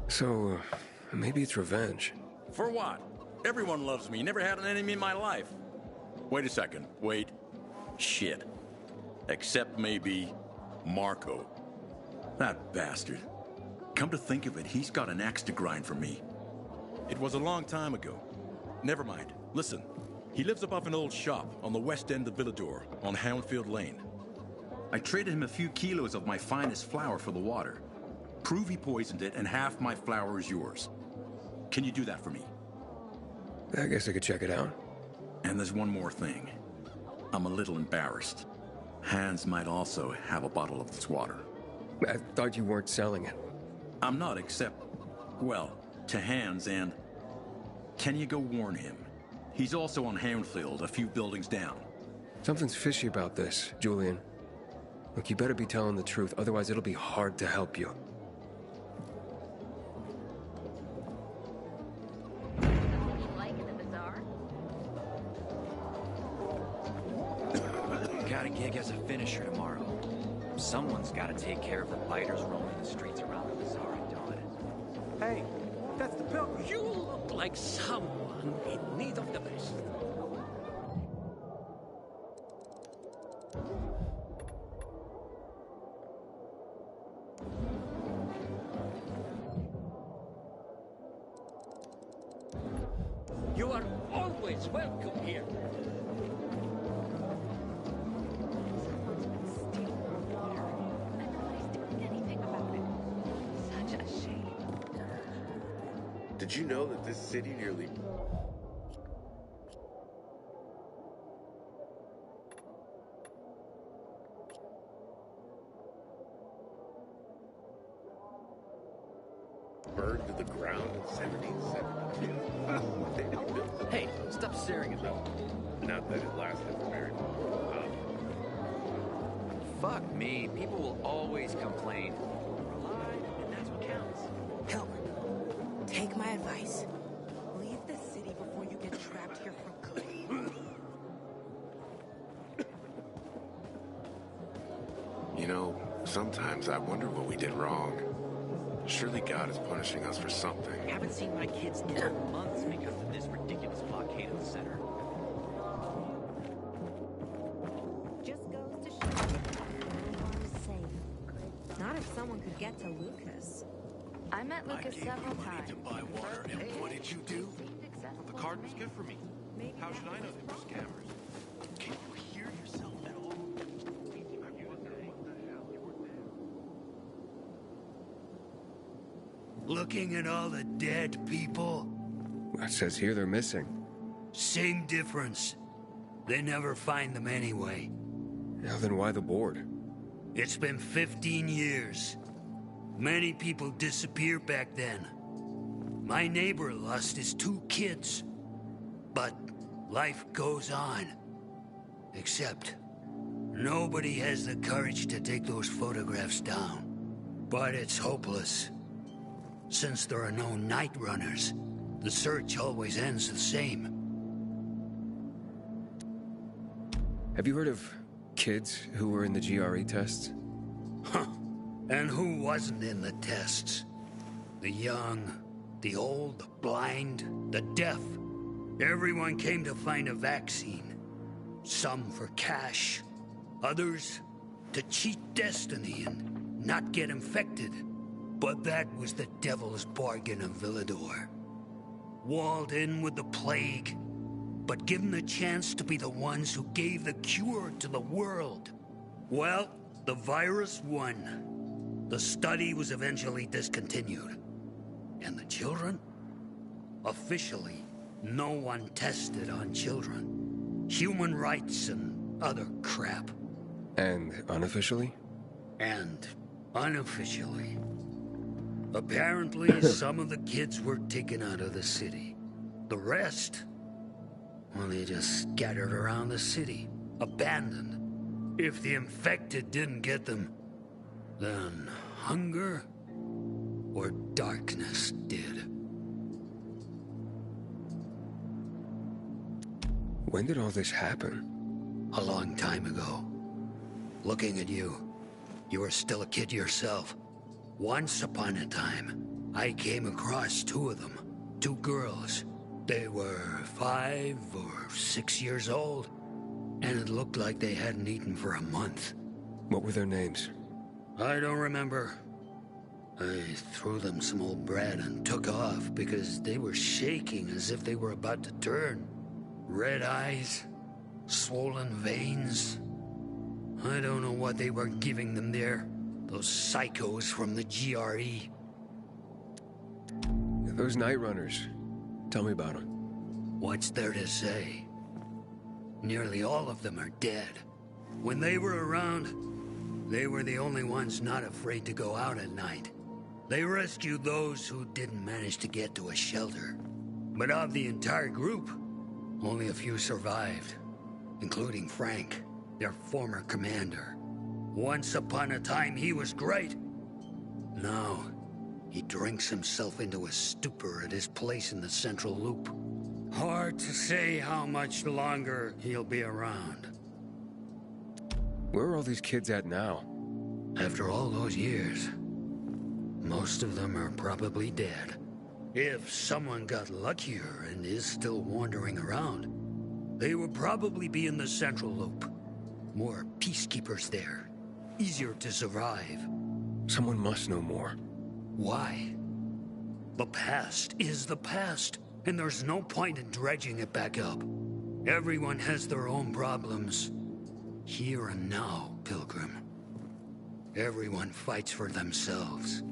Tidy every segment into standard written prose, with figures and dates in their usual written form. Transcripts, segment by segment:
So, maybe it's revenge. For what? Everyone loves me. Never had an enemy in my life. Wait a second. Wait. Shit. Except maybe Marco. That bastard. Come to think of it, he's got an axe to grind for me. It was a long time ago. Never mind. Listen. He lives above an old shop on the west end of Villador, on Houndfield Lane. I traded him a few kilos of my finest flour for the water. Prove he poisoned it, and half my flour is yours. Can you do that for me? I guess I could check it out. And there's one more thing. I'm a little embarrassed. Hans might also have a bottle of this water. I thought you weren't selling it. I'm not, except, well, to Hans, and can you go warn him? He's also on Houndfield, a few buildings down. Something's fishy about this, Julian. Look, you better be telling the truth, otherwise it'll be hard to help you. Got a gig as a finisher tomorrow. Someone's got to take care of the biters roaming the streets around the bazaar at dawn. Hey, that's the pilgrim. You look like someone in need of the best. You are always welcome here. Did you know that this city nearly... burned to the ground in 1772? Hey, stop staring at me. Not that it lasted very long. Fuck me. People will always complain. We're alive, and that's what counts. Help. Take my advice. Leave the city before you get trapped here for good. You know, sometimes I wonder what we did wrong. Surely God is punishing us for something. Haven't seen my kids in months because of this ridiculous blockade of the center. Just goes to show safe. Not if someone could get to Lucas. I met Lucas several times. To buy water, and what did you do? The card was good for me. How should I know they were scammers? Can you hear yourself at all? Looking at all the dead people? It says here they're missing. Same difference. They never find them anyway. Now then why the board? It's been 15 years. Many people disappeared back then. My neighbor lost his 2 kids. But life goes on. Except, nobody has the courage to take those photographs down. But it's hopeless. Since there are no night runners, the search always ends the same. Have you heard of kids who were in the GRE tests? Huh. And who wasn't in the tests? The young, the old, the blind, the deaf. Everyone came to find a vaccine. Some for cash, others to cheat destiny and not get infected. But that was the devil's bargain of Villador. Walled in with the plague, but given the chance to be the ones who gave the cure to the world. Well, the virus won. The study was eventually discontinued. And the children? Officially, no one tested on children. Human rights and other crap. And unofficially? And unofficially. Apparently, some of the kids were taken out of the city. The rest, well, they just scattered around the city, abandoned. If the infected didn't get them, then hunger or darkness did. When did all this happen? A long time ago. Looking at you, you were still a kid yourself. Once upon a time. I came across two of them. Two girls. They were 5 or 6 years old, and it looked like they hadn't eaten for a month. What were their names? I don't remember. I threw them some old bread and took off because they were shaking as if they were about to turn. Red eyes, swollen veins. I don't know what they were giving them there. Those psychos from the GRE. Those night runners. Tell me about them. What's there to say? Nearly all of them are dead. When they were around, they were the only ones not afraid to go out at night. They rescued those who didn't manage to get to a shelter. But of the entire group, only a few survived, including Frank, their former commander. Once upon a time, he was great. Now, he drinks himself into a stupor at his place in the Central Loop. Hard to say how much longer he'll be around. Where are all these kids at now? After all those years, most of them are probably dead. If someone got luckier and is still wandering around, they would probably be in the Central Loop. More peacekeepers there. Easier to survive. Someone must know more. Why? The past is the past, and there's no point in dredging it back up. Everyone has their own problems. Here and now, Pilgrim. Everyone fights for themselves.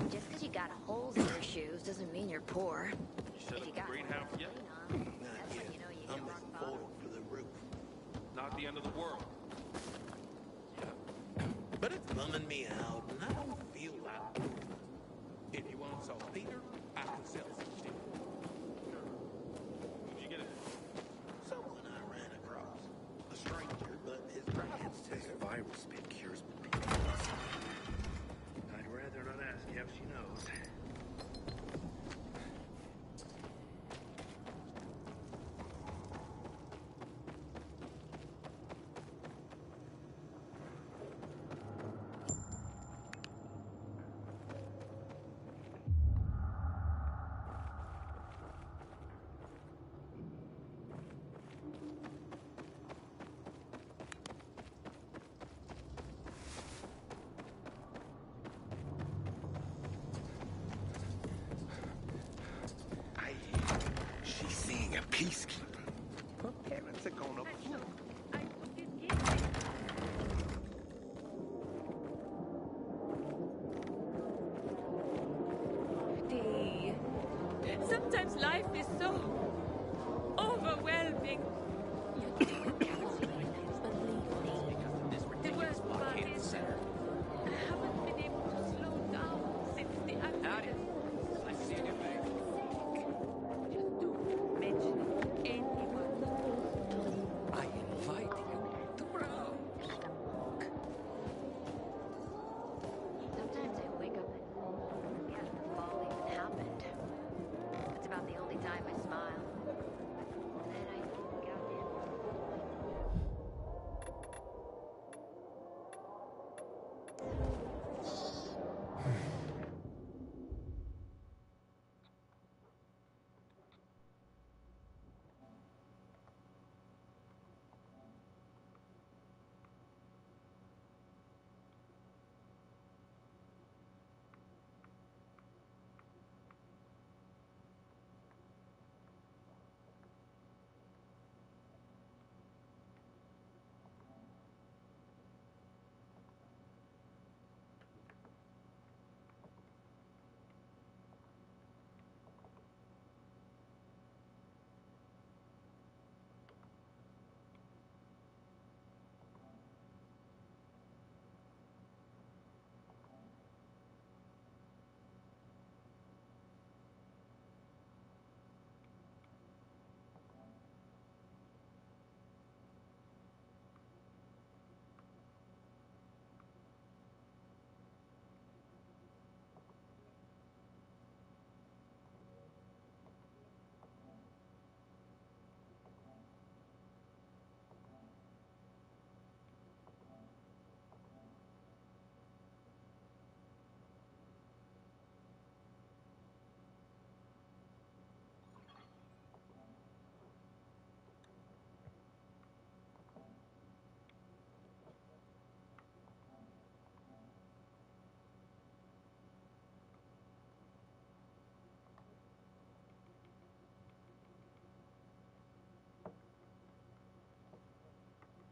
Just because you got holes in your shoes doesn't mean you're poor. You set up the greenhouse yet? That's when you know you hit rock bottom. For the roof. Not the end of the world. Yeah. But it's bumming me out, and I don't feel like... If you want saltpeter, I can sell some shit. Who'd you get it? Someone I ran across. A stranger, but his price This virus spit cures people. I'd rather not ask you if she knows. She's seeing a peacekeeper. Her parents are gonna flip. Sometimes life is so overwhelming.